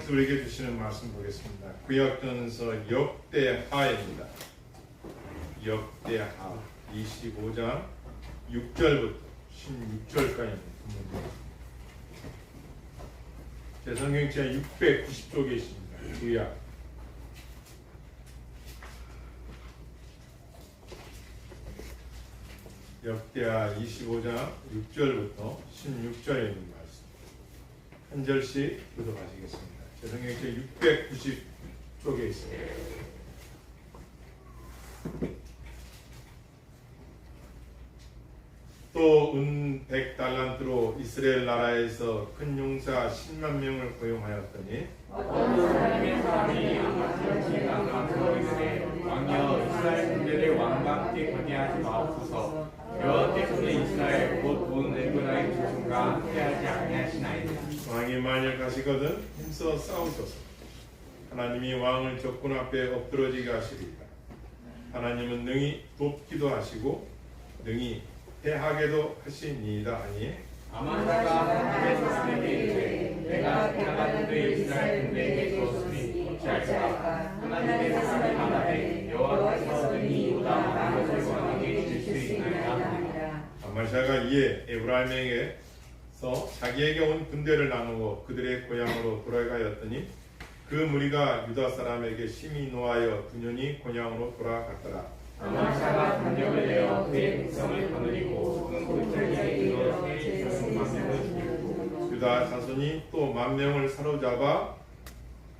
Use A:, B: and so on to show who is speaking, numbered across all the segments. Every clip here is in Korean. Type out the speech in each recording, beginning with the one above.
A: 하나님께서 우리에게 주시는 말씀 보겠습니다. 구약전서 역대하입니다. 역대하 25장 6절부터 16절까지입니다. 제 성경책 690쪽에 있습니다. 구약 역대하 25장 6절부터 16절에 있는 말씀 한 절씩 교독하시겠습니다. 제 성경책 690쪽에 있습니다. 또 은 100달란트로 이스라엘 나라에서 큰 용사 10만 명을 고용하였더니
B: 어떤 하나님의 사람이 아마스가 이르되 왕이여 이스라엘 군대를 왕과 함께 거니하지 마옵소서. 여호와께서는 이스라엘 곧 온 에브라임 조상과 함께하지 아니하시나이다.
A: 왕이 만일 가시거든 힘써 싸우소서. 하나님이 왕을 적군 앞에 엎드러지게 하시리이다. 하나님은 능히 돕기도 하시고 능히 패하게도 하시니이다 하니
B: 아마스가 하나님의 사람에게 이르되 내가 패하가는데 이스라엘 군대에게 주었으니 어찌할까. 하나님의 사람이 말하되 여호와께서 능히 유다 왕을 왕에게 줄 수 있나이다.
A: 아마샤가 이에 에브라임에게서 자기에게 온 군대를 나누어 그들의 고향으로 돌아가였더니 그 무리가 유다 사람에게 심히 노하여 9년이 고향으로 돌아갔더라.
B: 아마샤가 반역을 내어 그의 백성을 거느리고 그 골짜기에 이르러 새 16,000명을 죽이고
A: 유다 자손이 또 10,000명을 사로잡아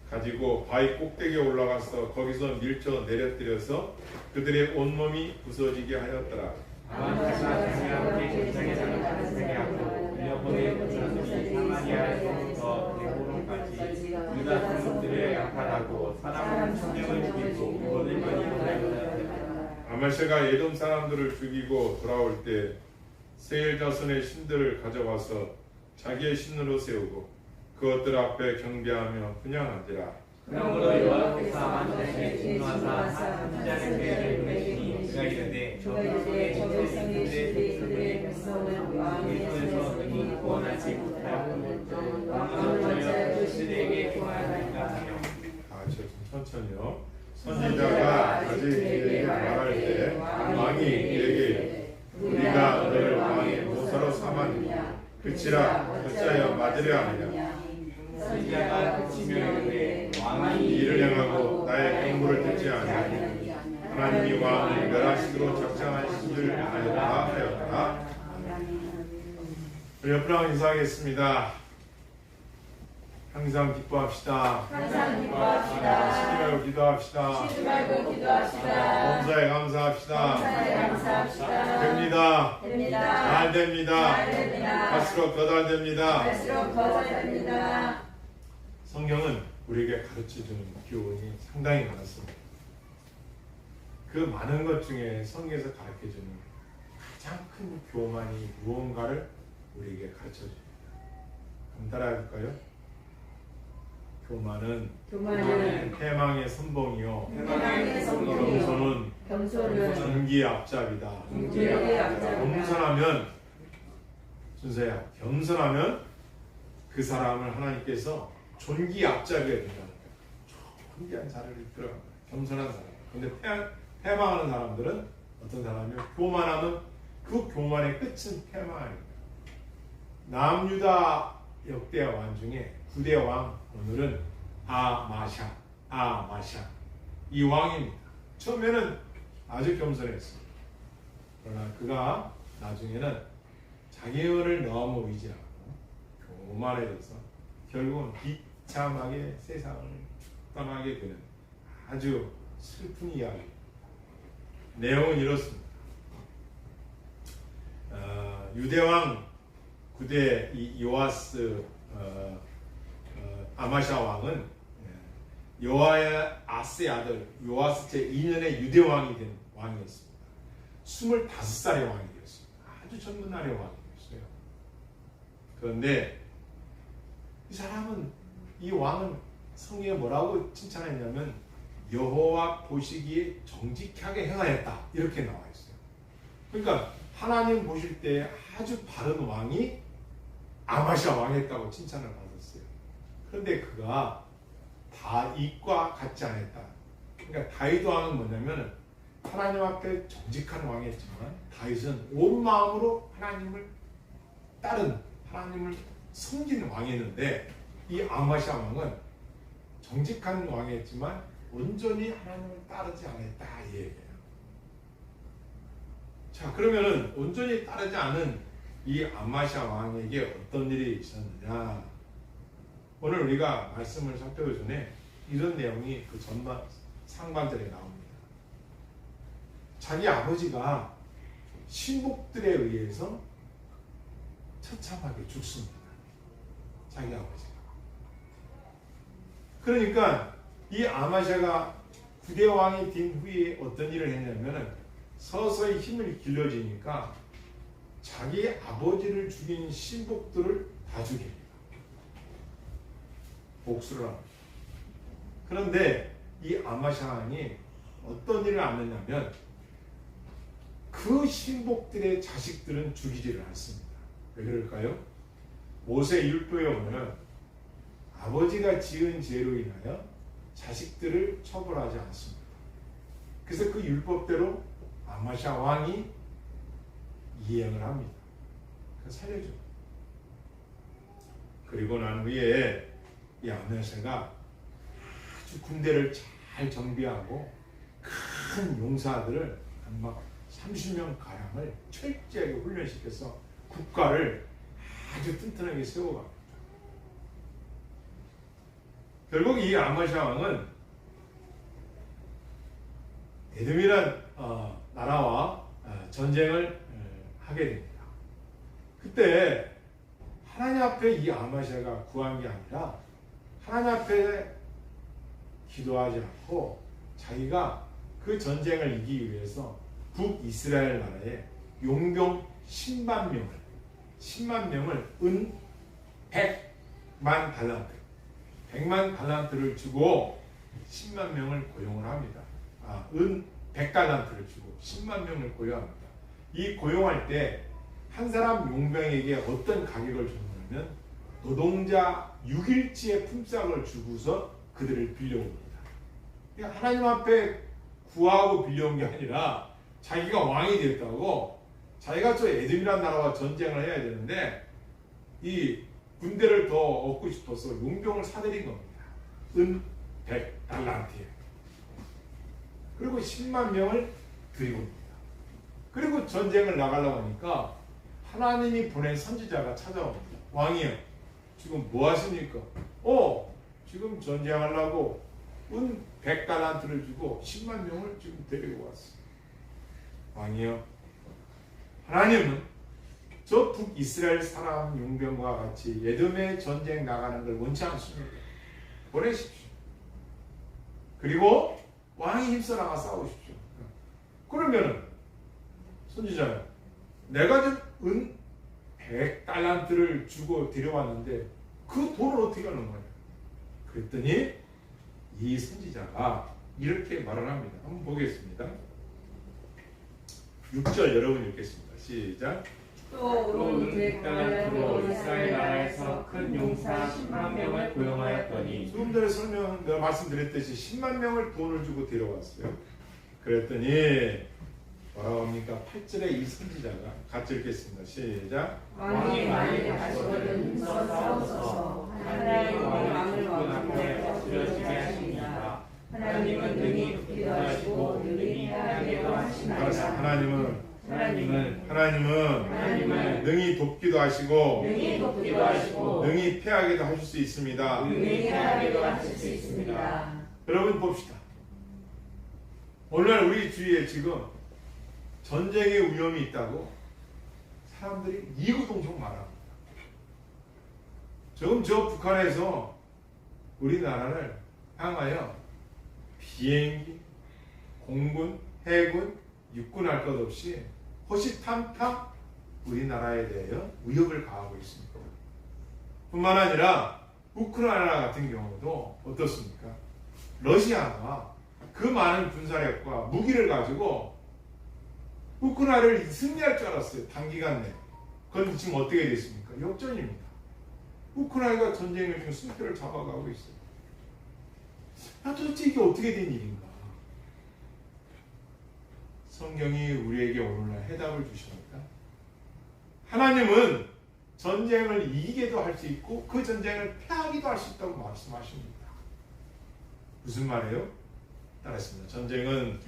A: 가지고 바위 꼭대기에 올라가서 거기서 밀쳐 내려뜨려서 그들의 온몸이 부서지게 하였더라.
B: 아마샤가 장애하게 골짜기 장을 세게 하고 빌려보낸 자손이 사마리아에서부터 데보론까지 유다 자손들을 약탈하고 사람 1000명을 죽이고 물건을 많이 하였더라.
A: 아마샤가 에돔 사람들을 죽이고 돌아올 때 세일 자손의 신들을 가져와서 자기의 신으로 세우고 그것들 앞에 경배하며 분향한지라.
B: 그러므로 여호와께서 아마샤에게 진노하사 선지자를 그에게 보내시니 그가 이르되 저 백성의 신들이 그들의 백성을 왕의 손에서 능히 구원하지 못하였고 왕은 어찌하여 그들에게 구원하리까 하며.
A: 천천히요. 선지자가 아직 그에게 말할 때 왕이 그에게 우리가 너를 왕의 모사로 삼았느냐 그치라 어찌하여 맞으려 하느냐.
B: 선지자가 그치며 이르되 왕이
A: 이를 향하고 나의 경고를 듣지 아니하니 하나님이 왕을 멸하시기로 작정하신 줄 알다 하였다. 우리 옆으로 인사하겠습니다. 항상 기뻐합시다.
C: 항상 기뻐합시다.
A: 쉬지 말고 기도합시다.
C: 쉬지 말고 기도합시다.
A: 범사에 감사합시다.
C: 범사에 감사합시다.
A: 됩니다.
C: 됩니다.
A: 잘 됩니다.
C: 잘 됩니다.
A: 갈수록 더 잘 됩니다.
C: 갈수록 더 잘 됩니다.
A: 성경은 우리에게 가르쳐주는 교훈이 상당히 많았습니다. 그 많은 것 중에 성경에서 가르쳐주는 가장 큰 교만이 무언가를 우리에게 가르쳐줍니다. 한번 따라해볼까요? 교만은 패망의 선봉이요
C: 패망의 선봉이요
A: 겸손은 존귀의 앞잡이다.
C: 존귀의 앞잡이다.
A: 겸손하면 순서야. 겸손하면 그 사람을 하나님께서 존귀의 앞잡이가 된다는 거예요. 존귀한 자리를 이끌어간다. 겸손한 사람. 그런데 패망하는 사람들은 어떤 사람이요? 교만하면 그 교만의 끝은 패망입니다. 남유다 역대 왕 중에 9대 왕, 오늘은 아마샤 이 왕입니다. 처음에는 아주 겸손했어요. 그러나 그가 나중에는 자기를 너무 의지하고 교만해져서 결국은 비참하게 세상을 떠나게 되는 아주 슬픈 이야기. 내용은 이렇습니다. 유대왕 9대 요아스 아마샤 왕은 요아스의 아들 요아스 제2년의 유대왕이 된 왕이었습니다. 25살의 왕이 되었습니다. 아주 젊은 날의 왕이 되었어요. 그런데 이 왕은 성경에 뭐라고 칭찬했냐면 여호와 보시기에 정직하게 행하였다 이렇게 나와 있어요. 그러니까 하나님 보실 때 아주 바른 왕이 아마샤 왕이었다고 칭찬을 받았어요. 그런데 그가 다윗과 같지 않았다. 그러니까 다윗 왕은 뭐냐면 하나님 앞에 정직한 왕이었지만 다윗은 온 마음으로 하나님을 따른 하나님을 섬기는 왕이었는데 이 아마시아 왕은 정직한 왕이었지만 온전히 하나님을 따르지 않았다 이 얘기예요. 자, 그러면은 온전히 따르지 않은 이 아마시아 왕에게 어떤 일이 있었느냐? 오늘 우리가 말씀을 살펴보기 전에 이런 내용이 그 전반 상반절에 나옵니다. 자기 아버지가 신복들에 의해서 처참하게 죽습니다. 자기 아버지가. 그러니까 이 아마시아가 구대왕이 된 후에 어떤 일을 했냐면은 서서히 힘을 길러지니까 자기 아버지를 죽인 신복들을 다 죽입니다. 복수를 합니다. 그런데 이 아마시아 왕이 어떤 일을 안 했냐면 그 신복들의 자식들은 죽이지를 않습니다. 왜 그럴까요? 모세 율법에 보면 아버지가 지은 죄로 인하여 자식들을 처벌하지 않습니다. 그래서 그 율법대로 아마시아 왕이 이행을 합니다. 그래서 살려줘. 그리고 난 후에 이 아마시아가 아주 군대를 잘 정비하고 큰 용사들을 막 30명 가량을 철저하게 훈련시켜서 국가를 아주 튼튼하게 세워갑니다. 결국 이 아마시아 왕은 에돔이란 나라와 전쟁을 하게 됩니다. 그때 하나님 앞에 이 아마시아가 구한 게 아니라 하나님 앞에 기도하지 않고 자기가 그 전쟁을 이기기 위해서 북이스라엘 나라에 용병 10만 명을 은 100만 달란트 100만 달란트를 주고 10만 명을 고용을 합니다. 은 100달란트를 주고 10만 명을 고용합니다. 이 고용할 때 한 사람 용병에게 어떤 가격을 줬냐면 노동자 6일치의 품삯을 주고서 그들을 빌려옵니다. 그러니까 하나님 앞에 구하고 빌려온 게 아니라 자기가 왕이 됐다고 자기가 저 에돔이라는 나라와 전쟁을 해야 되는데 이 군대를 더 얻고 싶어서 용병을 사들인 겁니다. 은 100달란트에. 그리고 10만 명을 드리고 옵니다. 그리고 전쟁을 나가려고 하니까 하나님이 보낸 선지자가 찾아옵니다. 왕이요, 지금 뭐 하십니까? 지금 전쟁하려고 은 100달란트를 주고 10만 명을 지금 데리고 왔어. 왕이요, 하나님은 저 북이스라엘 사람 용병과 같이 에돔의 전쟁 나가는 걸 원치 않습니다. 보내십시오. 그리고 왕이 힘써 나가 싸우십시오. 그러면은 선지자는 내가 좀 은 100달란트를 주고 데려왔는데 그 돈을 어떻게 하는 거냐? 그랬더니 이 선지자가 이렇게 말을 합니다. 한번 보겠습니다. 6절 여러분 읽겠습니다. 시작.
C: 또
B: 은 100달란트로 이스라엘 나라에서 큰 용사 10만 명을 고용하였더니
A: 조금 전에 내가 말씀드렸듯이 10만 명을 돈을 주고 데려왔어요. 그랬더니 뭐라고 합니까? 8절에 이 선지자가 같이 읽겠습니다. 시작.
C: 왕이 만일 하시거든 힘써 싸우소서. 하나님의 왕을 왕궁에 엎드려지게 하십니다. 하나님은 능히 돕기도 하시고 능히 패하게도 하시나이다.
A: 하나님은 능히 돕기도 하시고 능히 패하게도 하실 수 있습니다. 여러분 봅시다. 오늘날 우리 주위에 지금 전쟁의 위험이 있다고 사람들이 이구동성 말합니다. 지금 저 북한에서 우리나라를 향하여 비행기, 공군, 해군, 육군 할 것 없이 호시탐탐 우리나라에 대하여 위협을 가하고 있습니다. 뿐만 아니라 우크라이나 같은 경우도 어떻습니까? 러시아가 그 많은 군사력과 무기를 가지고 우크라이나를 승리할 줄 알았어요. 단기간 내에. 그건 지금 어떻게 됐습니까? 역전입니다. 우크라이나가 전쟁을 지금 승패를 잡아가고 있어요. 도대체 이게 어떻게 된 일인가? 성경이 우리에게 오늘날 해답을 주십니다. 하나님은 전쟁을 이기게도 할 수 있고 그 전쟁을 패하기도 할 수 있다고 말씀하십니다. 무슨 말이에요? 따라했습니다. 전쟁은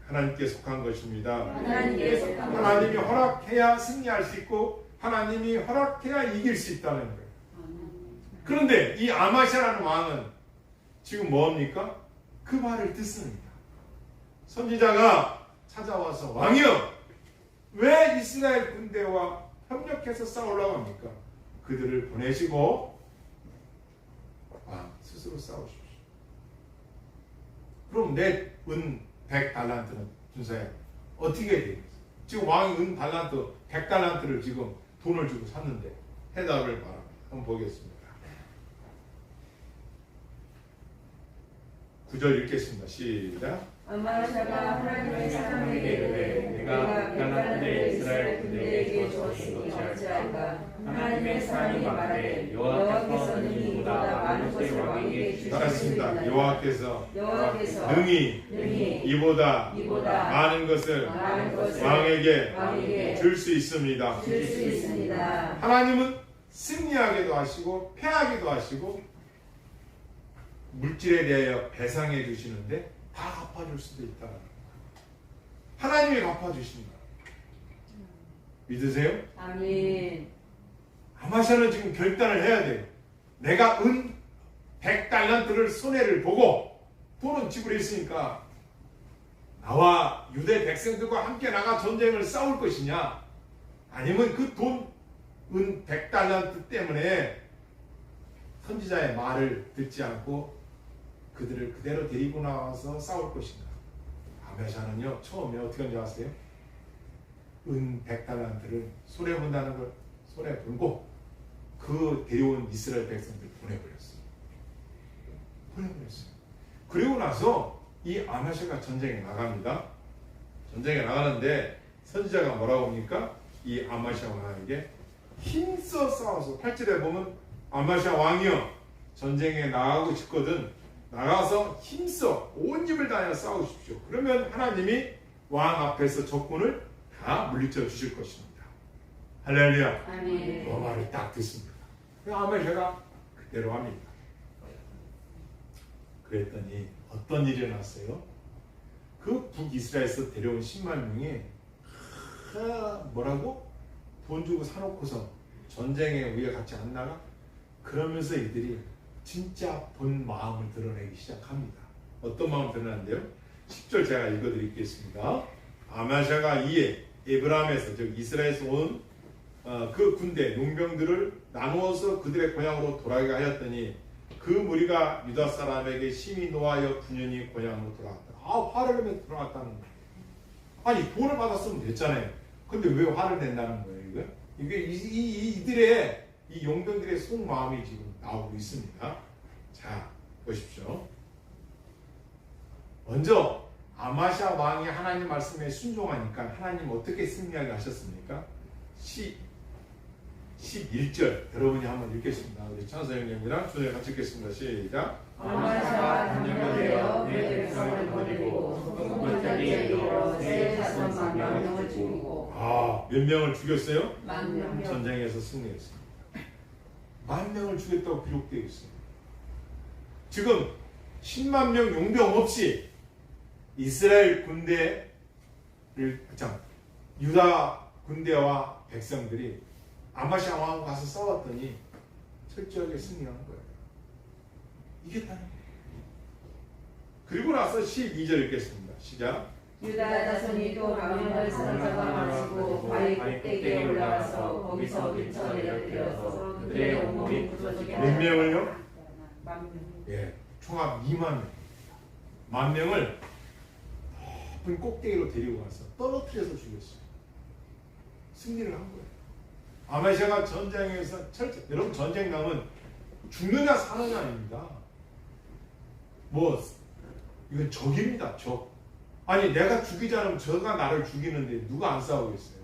A: 하나님께 속한 것입니다. 하나님이 허락해야 승리할 수 있고 하나님이 허락해야 이길 수 있다는 거예요. 그런데 이 아마시아라는 왕은 지금 뭡니까? 그 말을 듣습니다. 선지자가 찾아와서 왕이여 왜 이스라엘 군대와 협력해서 싸우려고 합니까? 그들을 보내시고 왕 스스로 싸우십시오. 그럼 내 은 100달란트는 준사야 어떻게 되겠어? 지금 왕이 은 달란트 100달란트를 지금 돈을 주고 샀는데 해답을 바랍니다. 한번 보겠습니다. 9절 읽겠습니다. 시작.
C: 아마시아가 하나님의 사람에게 이르되
B: 내가 달란트를 이스라엘 군대에게
C: 주었으니 어찌할까?
B: 하나님의 사람이 말하되 여호와께서 능히 이보다 많은 것을 왕에게 주시리이다.
A: 알았습니다. 여호와께서 능히 이보다 많은 것을 왕에게 줄 수 있습니다. 하나님은 승리하게도 하시고 패하게도 하시고 물질에 대하여 배상해 주시는데 다 갚아줄 수도 있다는 거예요. 하나님이 갚아주신다. 믿으세요?
C: 아멘.
A: 아마시아는 지금 결단을 해야 돼요. 내가 은 100달란트를 손해를 보고 돈은 지불했으니까 나와 유대 백성들과 함께 나가 전쟁을 싸울 것이냐, 아니면 그 돈 은 100달란트 때문에 선지자의 말을 듣지 않고 그들을 그대로 데리고 나와서 싸울 것인가. 아마시아는요 처음에 어떻게 한지 아세요? 은 100달란트를 손해본다는 걸 손해보고 그 데려온 이스라엘 백성들 보내버렸어요. 그리고 나서 이 아마시아가 전쟁에 나갑니다. 전쟁에 나가는데 선지자가 뭐라고 합니까? 이 아마시아 왕에게 힘써 싸워서 8절에 보면 아마시아 왕이여 전쟁에 나가고 싶거든 나가서 힘써 온 힘을 다하여 싸우십시오. 그러면 하나님이 왕 앞에서 적군을 다 물리쳐 주실 것입니다. 할렐루야.
C: 아멘.
A: 그 말을 딱 듣습니다. 아마시아가 그대로 합니다. 그랬더니 어떤 일이 났어요? 그 북이스라엘에서 데려온 10만 명이 뭐라고? 돈 주고 사놓고서 전쟁에 우리가 같이 안 나가? 그러면서 이들이 진짜 본 마음을 드러내기 시작합니다. 어떤 마음을 드러내는데요? 10절 제가 읽어드리겠습니다. 아마시아가 이에 에브라임에서 즉 이스라엘에서 온 그 군대 용병들을 나누어서 그들의 고향으로 돌아가게 하였더니 그 무리가 유다 사람에게 심히 노하여 분연히 고향으로 돌아갔다. 화를 내며 돌아갔다는 거예요. 아니 돈을 받았으면 됐잖아요. 근데 왜 화를 낸다는 거예요? 이게 이들의 이 용병들의 속마음이 지금 나오고 있습니다. 자 보십시오. 먼저 아마시아 왕이 하나님 말씀에 순종하니까 하나님 어떻게 승리하게 하셨습니까? 11절 여러분이 한번 읽겠습니다. 우리 찬사 형님이랑 주님 같이 읽겠습니다. 시작.
C: 아마시아가 단정하여 내 백성을 버리고 뭇자리에 이르러 내 자손 10,000명을 죽이고
A: 몇 명을 죽였어요?
C: 10,000명.
A: 전쟁에서 승리했습니다. 10,000명을 죽였다고 기록되어 있어요. 지금 10만 명 용병 없이 이스라엘 군대를 유다 군대와 백성들이 아마시아 왕하고 가서 싸웠더니 철저하게 승리한 거예요. 이겼다는 거예요. 그리고 나서 12절 읽겠습니다. 시작.
C: 유다 자손이 또 망령을 사로잡아 마치고 바위 꼭대기에 올라가서 거기서 미쳐 내려뜨려서 그들의 온몸이 부서지게
A: 몇 명을요?
C: 10,000명.
A: 예, 총합 2만 명. 10,000명을 높은 꼭대기로 데리고 가서 떨어뜨려서 죽였어요. 승리를 한 거예요. 아마시아가 전쟁에서 여러분 전쟁 나면 죽느냐 사느냐 아닙니다. 이건 적입니다. 적. 아니 내가 죽이지 않으면 저가 나를 죽이는데 누가 안 싸우겠어요.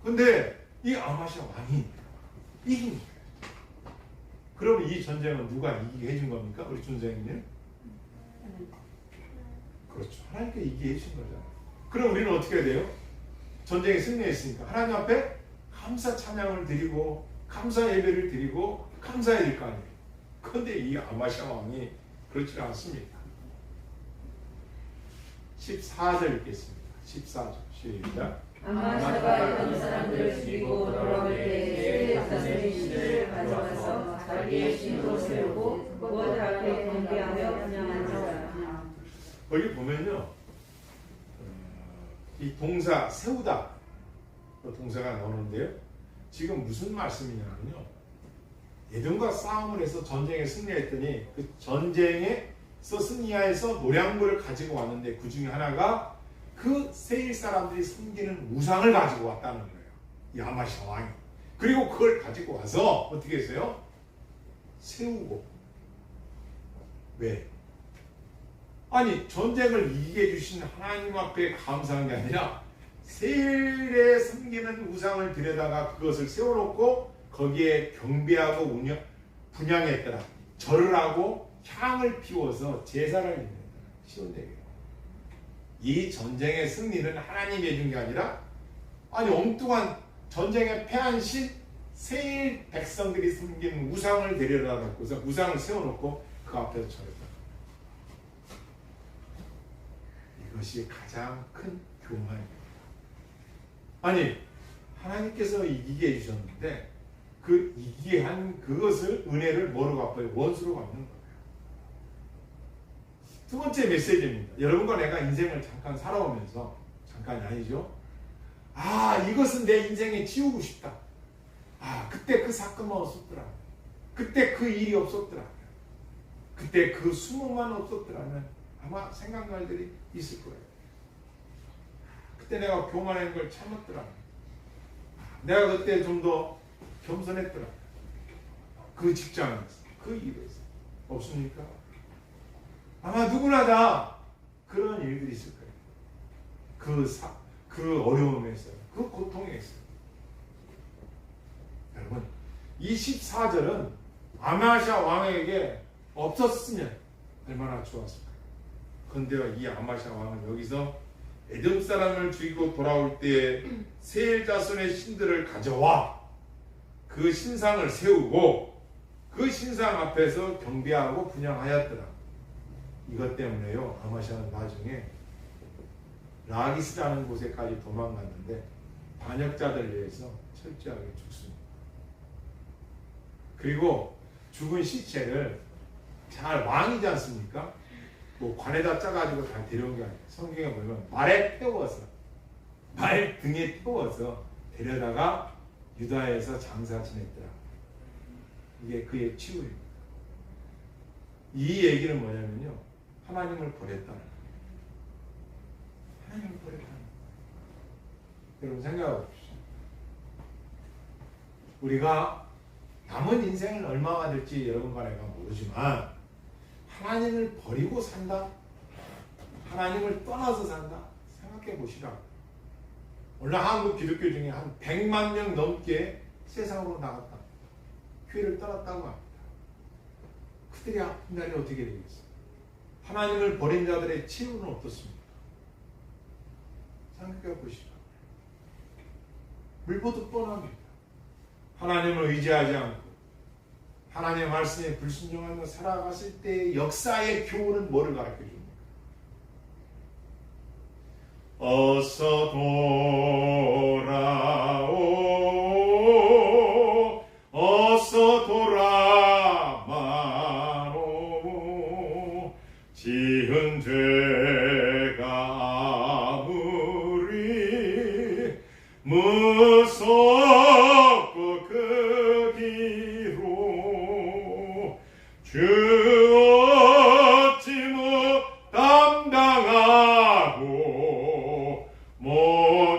A: 근데 이 아마시아 왕이 이긴 거예요. 그러면 이 전쟁은 누가 이기게 해준 겁니까? 우리 준생님? 그렇죠. 하나님께 이기게 해준 거잖아요. 그럼 우리는 어떻게 해야 돼요? 전쟁에 승리했으니까 하나님 앞에 감사 찬양을 드리고 감사 예배를 드리고 감사해야 될 거 아니에요. 그런데 이 아마시아 왕이 그렇지 않습니다. 14절 읽겠습니다. 14절 시작.
C: 아마샤가 이런 사람들을 죽이고 돌아올 때에 자신의 신을 가져와서 자기의 신으로 세우고 그것 앞에 경배하며 분양한 자라.
A: 여기 보면요, 이 동사 세우다 동사가 나오는데요. 지금 무슨 말씀이냐면요, 에돔과 싸움을 해서 전쟁에 승리했더니 그 전쟁에서 승리하여서 노량물을 가지고 왔는데 그 중에 하나가 그 세일 사람들이 섬기는 우상을 가지고 왔다는 거예요. 이 아마시아 왕이. 그리고 그걸 가지고 와서 어떻게 했어요? 세우고. 왜? 아니, 전쟁을 이기게 해주신 하나님 앞에 감사한 게 아니라 세일에 섬기는 우상을 들여다가 그것을 세워놓고 거기에 경배하고 분양했더라. 절을 하고 향을 피워서 제사를 드린다. 쉬운 얘기예요. 이 전쟁의 승리는 하나님이 해준 게 아니라 아니 엉뚱한 전쟁에 패한 신 세일 백성들이 섬긴 우상을 데려다 놓고서 우상을 세워놓고 그 앞에서 절했다. 이것이 가장 큰 교만입니다. 아니 하나님께서 이기게 해주셨는데 그 이기게 한 그것을 은혜를 뭐로 갚아요? 원수로 갚는 거예요. 두 번째 메시지입니다. 여러분과 내가 인생을 잠깐 살아오면서 잠깐이 아니죠. 아, 이것은 내 인생에 지우고 싶다. 아, 그때 그 사건만 없었더라. 그때 그 일이 없었더라. 그때 그 수모만 없었더라면 아마 생각날 일이 있을 거예요. 그때 내가 교만한 걸 참았더라. 내가 그때 좀 더 겸손했더라. 그 직장에서, 그 일에서. 없습니까? 아마 누구나 다 그런 일들이 있을 거예요. 그 어려움에서, 그 고통에서. 여러분, 이 14절은 아마시아 왕에게 없었으면 얼마나 좋았을까요? 그런데요, 이 아마시아 왕은 여기서 에돔 사람을 죽이고 돌아올 때에 세일 자손의 신들을 가져와 그 신상을 세우고 그 신상 앞에서 경배하고 분양하였더라. 이것 때문에요, 아마시아는 나중에 라기스라는 곳에까지 도망갔는데 반역자들에 의해서 철저하게 죽습니다. 그리고 죽은 시체를 잘 왕이지 않습니까? 뭐 관에다 짜가지고 다 데려온 게 아니에요. 성경에 보면 말에 태워서, 말 등에 태워서 데려다가 유다에서 장사 지냈더라. 이게 그의 치유입니다. 이 얘기는 뭐냐면요, 하나님을 버렸다는 거예요. 하나님을 버렸다는 거예요. 여러분 생각해 보십시오. 우리가 남은 인생을 얼마가 될지 여러분과 내가 모르지만 하나님을 버리고 산다? 하나님을 떠나서 산다? 생각해 보시라고. 오늘 한국 기독교 중에 한 100만 명 넘게 세상으로 나갔다. 교회를 떠났다고 합니다. 그들이 아픈 날이 어떻게 되겠어요? 하나님을 버린 자들의 치유는 어떻습니까? 생각해 보시라. 물보듯 뻔합니다. 하나님을 의지하지 않고 하나님의 말씀에 불순종하며 살아갔을 때의 역사의 교훈은 뭐를 가르쳐 줍니까? 어서 돌아오, 어서 돌아마노. 지은 죄가 아무리 무섭고 크기로 주 어찌 못 담당하고 못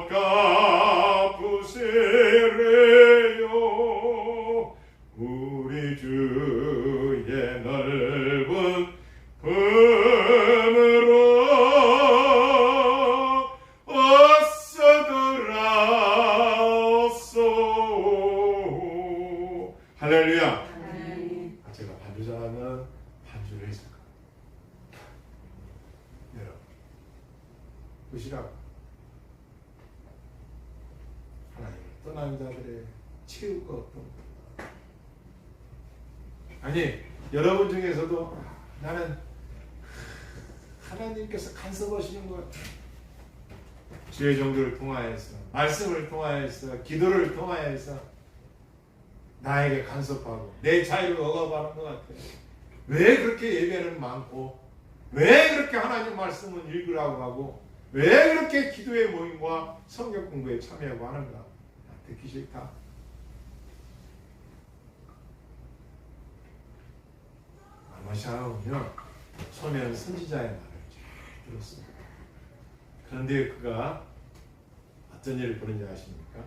A: 떠난 자들의 치유가 어떤가. 아니 여러분 중에서도 나는 하나님께서 간섭하시는 것 같아. 주의 종교를 통하여서, 말씀을 통하여서, 기도를 통하여서 나에게 간섭하고 내 자유를 억압하는 것 같아요. 왜 그렇게 예배는 많고, 왜 그렇게 하나님 말씀은 읽으라고 하고, 왜 그렇게 기도의 모임과 성경 공부에 참여하고 하는가? 듣기 싫다. 아마샤오는요, 처음에는 선지자의 말을 잘 들었습니다. 그런데 그가 어떤 일을 벌인지 아십니까?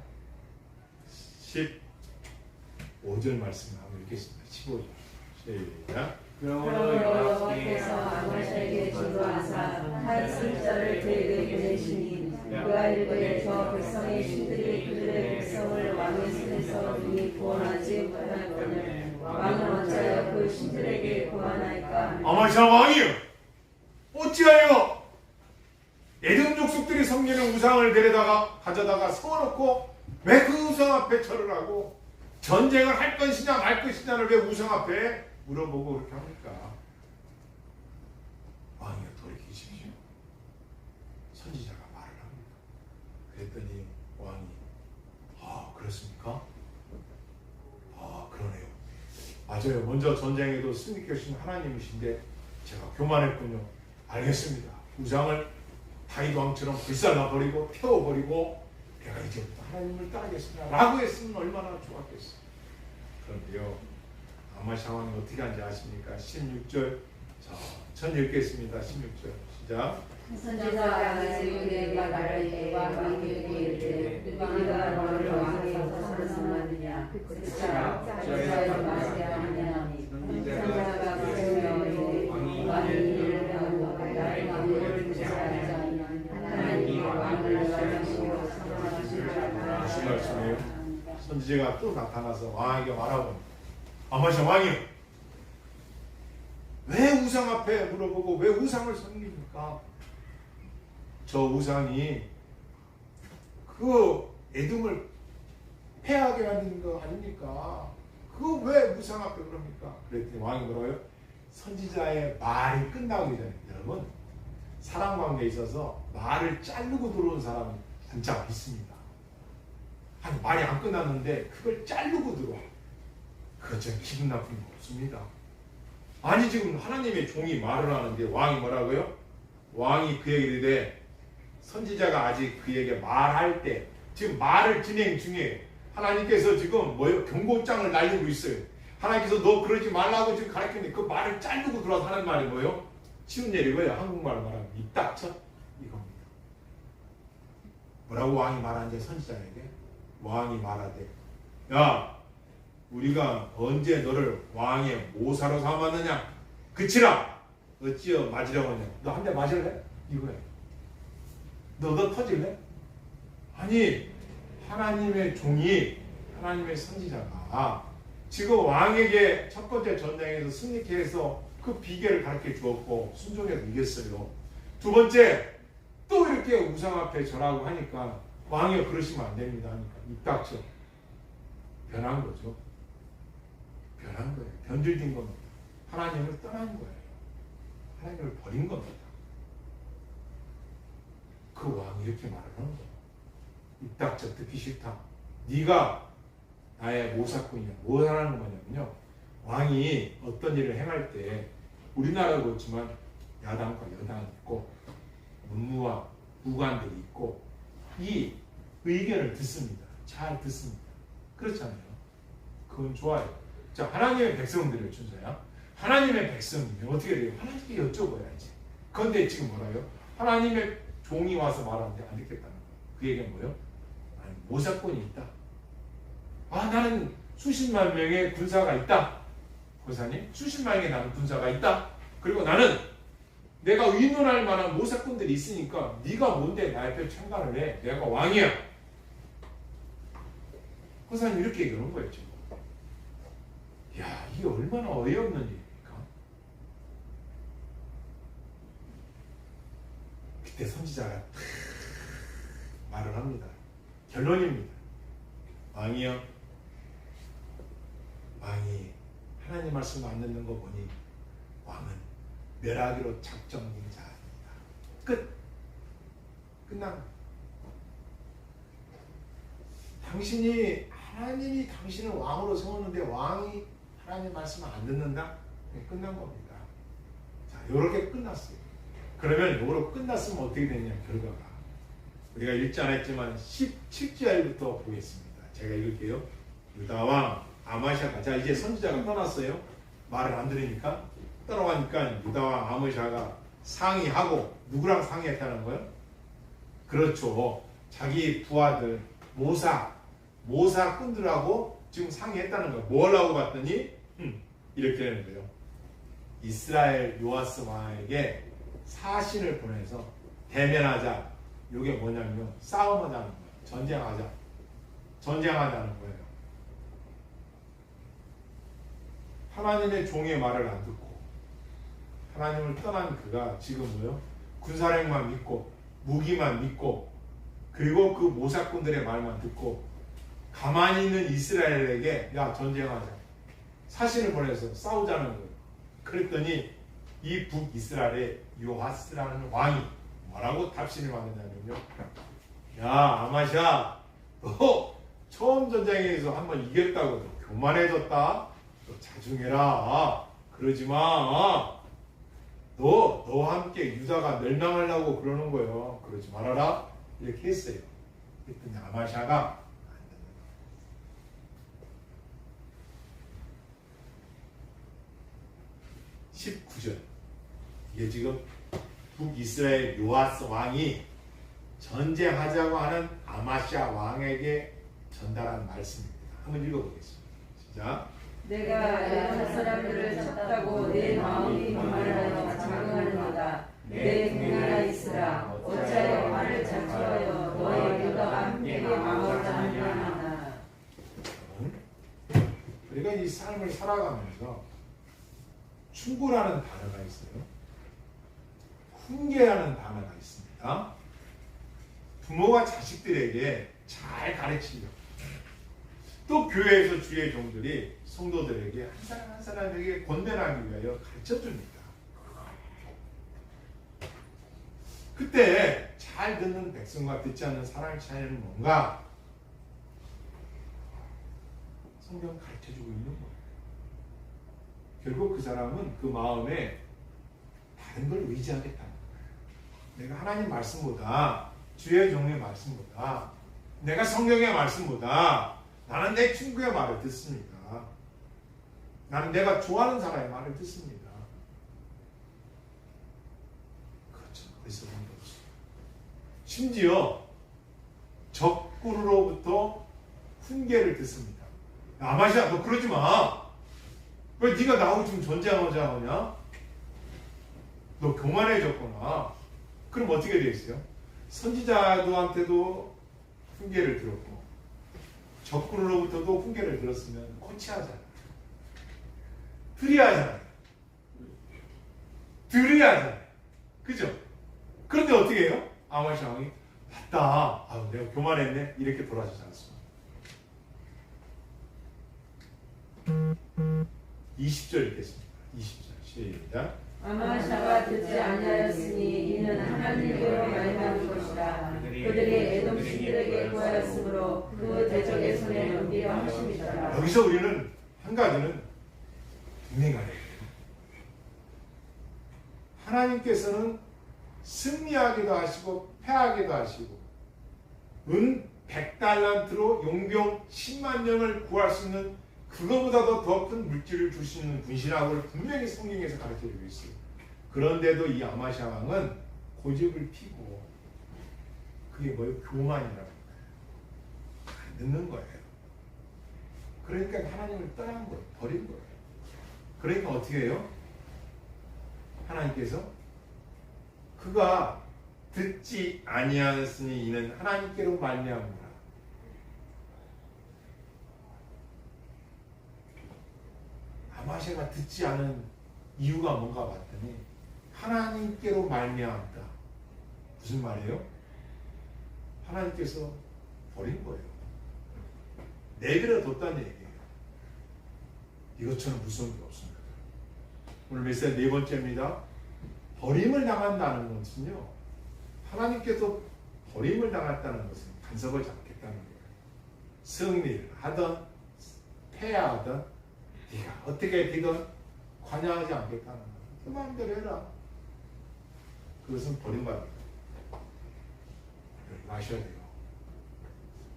A: 15절 말씀을 한번 읽겠습니다. 15절 시작.
C: 그러므로 여호와께서 아마샤에게 진노하사 탈승자를 그에게 보내시니 그가 이르되 저 백성의 신들이 그들의 백성을 왕의 손에서 능히 구원하지 못하거늘 왕은 어찌하여 그 신들에게 구원할까?
A: 아마샤 왕이요, 어찌하여 에돔 족속들이 섬기는 우상을 가져다가 세워놓고 왜 그 우상 앞에 절을 하고 전쟁을 할 것이냐 말 것이냐를 왜 우상 앞에 물어보고 그렇게 합니까? 왕이여 돌이키십시오. 선지자가 말을 합니다. 그랬더니 왕이 그렇습니까? 그러네요. 맞아요. 먼저 전쟁에도 승리하신 하나님이신데 제가 교만했군요. 알겠습니다. 우상을 다윗 왕처럼 불살라버리고 태워버리고 내가 이제부터 하나님을 따르겠습니다 라고 했으면 얼마나 좋았겠어요. 그런데요, 아마샤 왕이 어떻게 하는지 아십니까? 16절 전 읽겠습니다. 16절 시작.
C: 선지자가 아마스에게 말하되 왕에게 이르되 누가 너를 왕에서 선선하느냐 그치라 저의 말하지 아니하니 선지자가 그러며 이르되 왕이 이를 하고 나의 마음을 구사하지 아니하니 하나님이 왕을 가르치고 선언하실 줄 알아.
A: 무슨 말씀이에요? 선지자가 또 나타나서 왕에게 말하고, 아마샤 왕이요, 왜 우상 앞에 물어보고 왜 우상을 섬깁니까? 저 우상이 그 에돔을 패하게 만드는 거 아닙니까? 그거 왜 우상 앞에 그럽니까? 그랬더니 왕이 뭐라고요? 선지자의 말이 끝나기 전에, 여러분 사람 관계에 있어서 말을 자르고 들어온 사람은 진짜 있습니다. 아니 말이 안 끝났는데 그걸 자르고 들어와. 그거 전 기분 나쁜 거 없습니다. 아니 지금 하나님의 종이 말을 하는데 왕이 뭐라고요? 왕이 그에게 이르되, 선지자가 아직 그에게 말할 때, 지금 말을 진행 중에 하나님께서 지금 뭐예요? 경고장을 날리고 있어요. 하나님께서 너 그러지 말라고 지금 가르치는데 그 말을 자르고 들어와서 하는 말이 뭐예요? 쉬운 예리고요. 한국말로 말하면 입 닥쳐 이겁니다. 뭐라고 왕이 말하는지 선지자에게 왕이 말하되, 야 우리가 언제 너를 왕의 모사로 삼았느냐? 그치라 어찌여 맞으려고 하냐? 너 한 대 맞을래? 이거야. 너 터질래? 아니 하나님의 종이, 하나님의 선지자가 지금 왕에게 첫 번째 전쟁에서 승리케 해서 그 비결을 가르쳐 주었고 순종해서 이겼어요. 두 번째 또 이렇게 우상 앞에 절하고 하니까 왕이 그러시면 안 됩니다 하니까 입 닥쳐. 변한 거죠. 변한 거예요. 변질된 겁니다. 하나님을 떠난 거예요. 하나님을 버린 겁니다. 그 왕이 이렇게 말을 하는 거예요. 입 닥쳐, 듣기 싫다. 네가 나의 모사꾼이냐. 뭐 하라는 거냐면요, 왕이 어떤 일을 행할 때 우리나라도 그렇지만 야당과 여당이 있고 문무와 무관들이 있고 이 의견을 듣습니다. 잘 듣습니다. 그렇잖아요. 그건 좋아요. 자, 하나님의 백성들을 준서야. 하나님의 백성이면 어떻게 돼요? 하나님께 여쭤봐야지. 그런데 지금 뭐라요? 하나님의 종이 와서 말하는데 안 듣겠다는 거예요. 그 얘기는 뭐예요? 아니, 모사꾼이 있다. 나는 수십만 명의 군사가 있다. 고사님, 수십만 명의 나는 군사가 있다. 그리고 나는 내가 의논할 만한 모사꾼들이 있으니까 네가 뭔데 나 옆에 참관을 해. 내가 왕이야. 고사님 이렇게 얘기하는 거예요 지금. 야, 이게 얼마나 어이없는 일입니까? 그때 선지자가 말을 합니다. 결론입니다. 왕이요? 왕이 하나님 말씀을 안 듣는 거 보니 왕은 멸하기로 작정된 자입니다. 끝. 끝난. 당신이 하나님이 당신을 왕으로 세웠는데 왕이 하나님 말씀을 안 듣는다? 끝난 겁니다. 자, 요렇게 끝났어요. 그러면 요로 끝났으면 어떻게 되냐 결과가. 우리가 읽지 않았지만 17절부터 보겠습니다. 제가 읽을게요. 유다왕 아마샤가, 자 이제 선지자가 떠났어요. 말을 안 들으니까 따라가니까 유다왕 아마샤가 상의하고, 누구랑 상의했다는 거예요? 그렇죠. 자기 부하들 모사꾼들하고 지금 상의했다는 거예요. 뭘 하고 봤더니 이렇게 되는 거예요. 이스라엘 요아스 왕에게 사신을 보내서 대면하자. 이게 뭐냐면 싸움하자는 거예요. 전쟁하자는 거예요. 하나님의 종의 말을 안 듣고 하나님을 떠난 그가 지금 뭐요? 군사력만 믿고 무기만 믿고 그리고 그 모사꾼들의 말만 듣고 가만히 있는 이스라엘에게 야 전쟁하자, 사신을 보내서 싸우자는 거예요. 그랬더니 이 북이스라엘의 요아스라는 왕이 뭐라고 답신을 받느냐면요, 야 아마샤, 너 처음 전쟁에서 한번 이겼다고 너 교만해졌다, 너 자중해라, 그러지마, 너와 함께 유다가 멸망하려고 그러는 거예요. 그러지 말아라, 이렇게 했어요. 그랬더니 아마샤가 19절, 이게 지금 북이스라엘 요아스 왕이 전쟁하자고 하는 아마샤 왕에게 전달한 말씀입니다. 한번 읽어보겠습니다. 시작.
C: 내가 애굽 사람들을 쳤다고 내 마음이 교만하여 자긍하느니라. 내 국나라 있으라. 어찌하여 말을 자초하여 너의 유다와 함께 망하자 하느냐.
A: 우리가 이 삶을 살아가면서 충고라는 단어가 있어요. 훈계라는 단어가 있습니다. 부모가 자식들에게 잘 가르치려고, 또 교회에서 주의 종들이 성도들에게 한 사람 한 사람에게 권면하기 위하여 가르쳐줍니다. 그때 잘 듣는 백성과 듣지 않는 사람의 차이는 뭔가? 성경 가르쳐주고 있는 거예요. 결국 그 사람은 그 마음에 다른 걸 의지하겠다는 거예요. 내가 하나님 말씀보다, 주의 종의 말씀보다, 내가 성경의 말씀보다 나는 내 친구의 말을 듣습니다. 나는 내가 좋아하는 사람의 말을 듣습니다. 그렇죠. 어디서 본 게 없어요. 심지어 적군으로부터 훈계를 듣습니다. 아마샤, 너 그러지 마. 왜 네가 나하고 지금 전쟁하자 하냐? 너 교만해졌구나. 그럼 어떻게 되겠어요? 선지자들한테도 훈계를 들었고 적군으로부터도 훈계를 들었으면 코치하잖아요. 들이하잖아요. 그죠? 그런데 어떻게 해요? 아마샤 왕이 맞다, 아유, 내가 교만했네, 이렇게 돌아서지 않습니다. 20절 읽겠습니다. 20절 시작.
C: 아마샤가 듣지 아니하였으니 이는 하나님께로 말미암은 것이라. 그들이 에돔 신들에게 구하였으므로 그 대적의 손에 넘기려 하심이더라.
A: 여기서 우리는 한 가지는 분명히 알아야 돼요. 하나님께서는 승리하기도 하시고 패하기도 하시고 은 100달란트로 용병 10만 명을 구할 수 있는 그거보다도 더 큰 물질을 줄 수 있는 분신하고를 분명히 성경에서 가르쳐주고 있어요. 그런데도 이 아마샤 왕은 고집을 피고, 그게 뭐예요? 교만이라고 해요. 안 듣는 거예요. 그러니까 하나님을 떠난 거예요. 버린 거예요. 그러니까 어떻게 해요? 하나님께서 그가 듣지 아니하였으니 이는 하나님께로 말미암으라. 아마샤가 듣지 않은 이유가 뭔가 봤더니 하나님께로 말미암다. 무슨 말이에요? 하나님께서 버린 거예요. 내버려뒀다는 얘기예요. 이것처럼 무서운 게 없습니다. 오늘 메시지 네 번째입니다. 버림을 당한다는 것은요, 하나님께서 버림을 당했다는 것은 간섭하지 않겠다는 거예요. 승리를 하든 패하든 네가 어떻게 되든 관여하지 않겠다는 거예요. 그 마음대로 해라. 그것은 버림받습니다. 아셔야 돼요.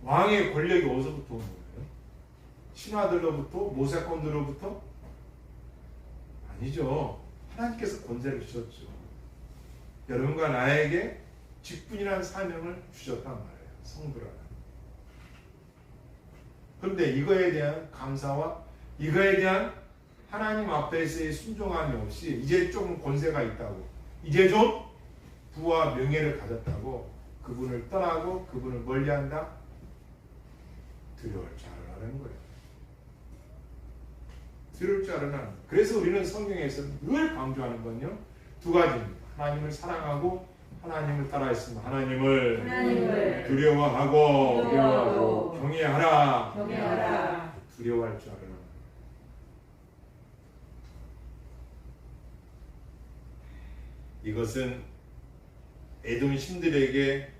A: 왕의 권력이 어디서부터 오는 거예요? 신하들로부터? 모세꾼들로부터? 아니죠. 하나님께서 권세를 주셨죠. 여러분과 나에게 직분이라는 사명을 주셨단 말이에요. 성부라는. 그런데 이거에 대한 감사와 이거에 대한 하나님 앞에서의 순종함이 없이 이제 조금 권세가 있다고, 이제 좀 부와 명예를 가졌다고 그분을 떠나고 그분을 멀리한다? 두려울 줄 알아라는 거예요. 두려울 줄 알아라는 거예요. 그래서 우리는 성경에서 늘 강조하는 건요, 두 가지입니다. 하나님을 사랑하고 하나님을 따라했습니다. 하나님을 두려워하고 경외하라. 두려워할 줄 알아라. 이것은 에돔 신들에게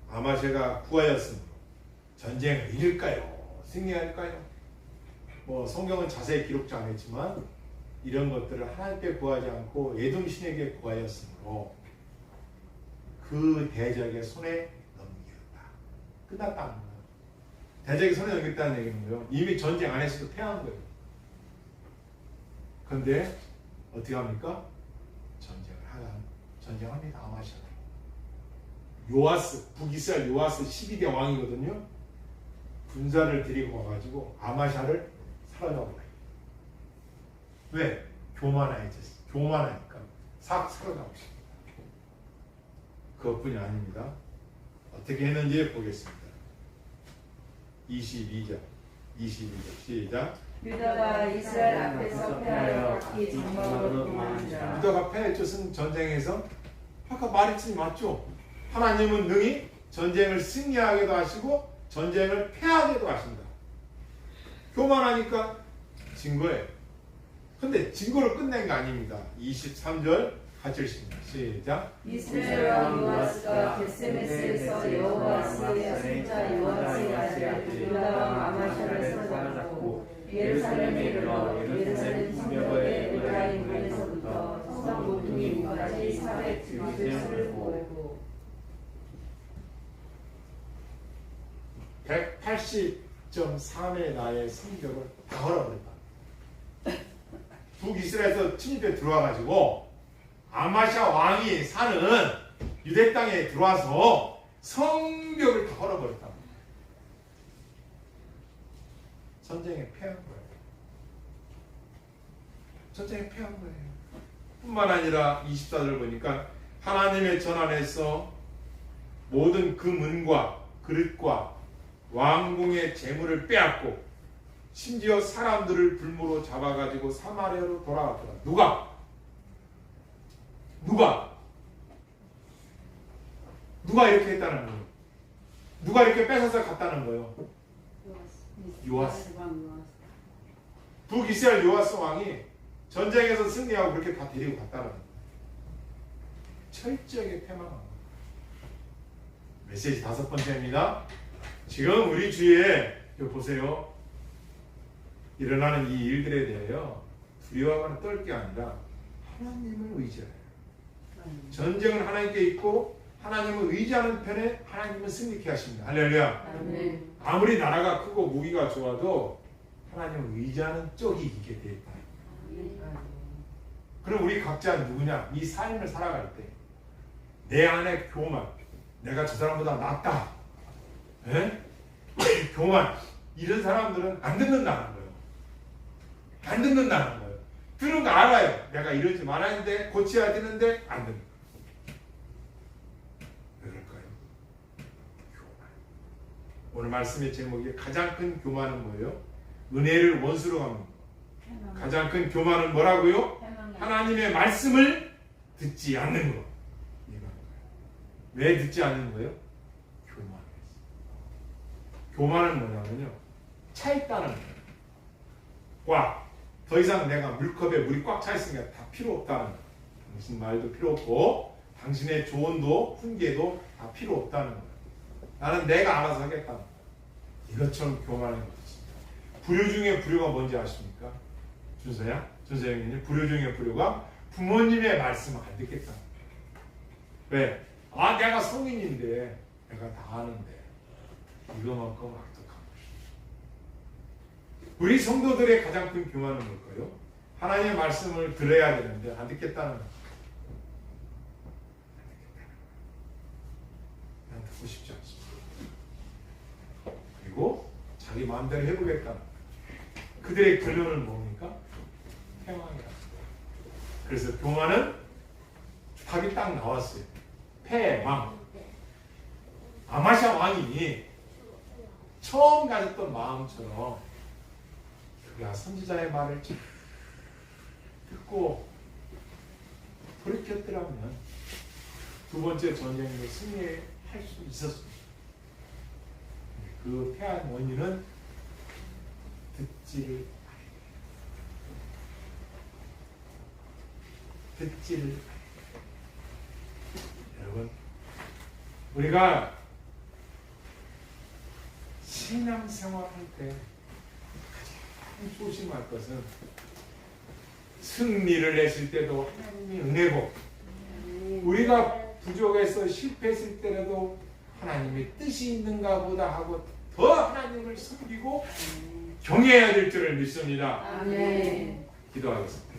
A: 아마샤가 구하였으므로 전쟁을 이길까요? 승리할까요? 뭐 성경은 자세히 기록지 않았지만 이런 것들을 하나님께 구하지 않고 에돔 신에게 구하였으므로 그 대적의 손에 넘겼다. 끝났다는 거예요. 대적의 손에 넘겼다는 얘기는 뭐예요? 이미 전쟁 안에서도 패한 거예요. 그런데 어떻게 합니까? 전쟁합니다. 아마샤가. 요아스, 북이스라엘 요아스 12대 왕이거든요. 군사를 데리고 와가지고 아마샤를 사로잡아요. 왜? 교만하니까 싹 사로잡으십니다. 그것뿐이 아닙니다. 어떻게 했는지 보겠습니다. 22절 시작.
C: 유다가 이스라엘 앞에서 패하여 각기 장막으로 도망하니라.
A: 유다가 패했죠. 전쟁에서. 아까 말했지 맞죠? 하나님은 능히 전쟁을 승리하게도 하시고 전쟁을 패하게도 하신다. 교만하니까 진 거예요. 근데 진 거로 끝낸 게 아닙니다. 23절 같이 읽습니다. 시작.
C: 이스라엘과 요아스가 벳세메스에서 여호아스의 손자 요아스의 아들 유다와 아마샤를 사로잡고 예루살렘에 이르러 예루살렘 성벽의 에브라임 문에서부터 성 모퉁이 문까지 400규빗을 모으고
A: 180.3의 나의 성벽을 다 걸어버렸다. 북이스라엘에서 침입해 들어와가지고 아마샤 왕이 사는 유대 땅에 들어와서 성벽을 다 걸어버렸다. 전쟁에 패한 거예요. 전쟁에 패한 거예요. 뿐만 아니라 24절을 보니까 하나님의 전 안에서 모든 그 문과 그릇과 왕궁의 재물을 빼앗고 심지어 사람들을 불모로 잡아가지고 사마리아로 돌아왔더라. 누가 이렇게 했다는 거예요? 누가 이렇게 뺏어서 갔다는 거예요? 요아스. 북이스라엘 요아스 왕이 전쟁에서 승리하고 그렇게 다 데리고 갔다는 거예요. 철저하게 패망한 거예요. 메시지 5번째입니다. 지금 우리 주위에 보세요. 일어나는 이 일들에 대하여 두려워하거나 떨 게 아니라 하나님을 의지해요. 전쟁은 하나님께 있고 하나님을 의지하는 편에 하나님은 승리케 하십니다. 할렐루야. 아무리 나라가 크고 무기가 좋아도 하나님을 의지하는 쪽이 이기게 돼 있다. 그럼 우리 각자 누구냐? 이 삶을 살아갈 때 내 안에 교만, 내가 저 사람보다 낫다, 교만, 이런 사람들은 안 듣는다는 거예요. 안 듣는다는 거예요. 들은 거 알아요. 내가 이러지 말아야 되는데, 고쳐야 되는데 안 듣는 거예요. 왜 그럴까요? 교만. 오늘 말씀의 제목이 가장 큰 교만은 뭐예요? 은혜를 원수로 갚는 거. 가장 큰 교만은 뭐라고요? 하나님의 말씀을 듣지 않는 거. 왜 듣지 않는 거예요? 교만은 뭐냐면요, 차 있다는 거예요. 꽉. 더 이상 내가 물컵에 물이 꽉 차 있으니까 다 필요 없다는 거예요. 당신 말도 필요 없고 당신의 조언도 훈계도 다 필요 없다는 거예요. 나는 내가 알아서 하겠다는 거예요. 이것처럼 교만한 거지. 불효 중에 불효가 뭔지 아십니까? 준서야? 준서 형님, 불효 중에 불효가 부모님의 말씀을 안 듣겠다. 왜? 아, 내가 성인인데 내가 다 아는데 이거만큼 악독한 것이죠. 우리 성도들의 가장 큰 교만은 뭘까요? 하나님의 말씀을 들어야 되는데 안 듣겠다는 거예요. 난 듣고 싶지 않습니다. 그리고 자기 마음대로 해보겠다는 거예요. 그들의 결론은 뭡니까? 패망이다. 그래서 교만은 답이 딱 나왔어요. 패망. 아마샤 왕이 처음 가졌던 마음처럼 그가 선지자의 말을 잘 듣고 돌이켰더라면 두 번째 전쟁에 승리할 수 있었습니다. 그 패한 원인은 듣지를 여러분, 우리가 신앙생활 할 때 가장 조심할 것은 승리를 냈을 때도 하나님의 은혜고 우리가 부족해서 실패했을 때라도 하나님의 뜻이 있는가 보다 하고 더 하나님을 섬기고 경외해야 될 줄을 믿습니다.
C: 아멘.
A: 기도하겠습니다.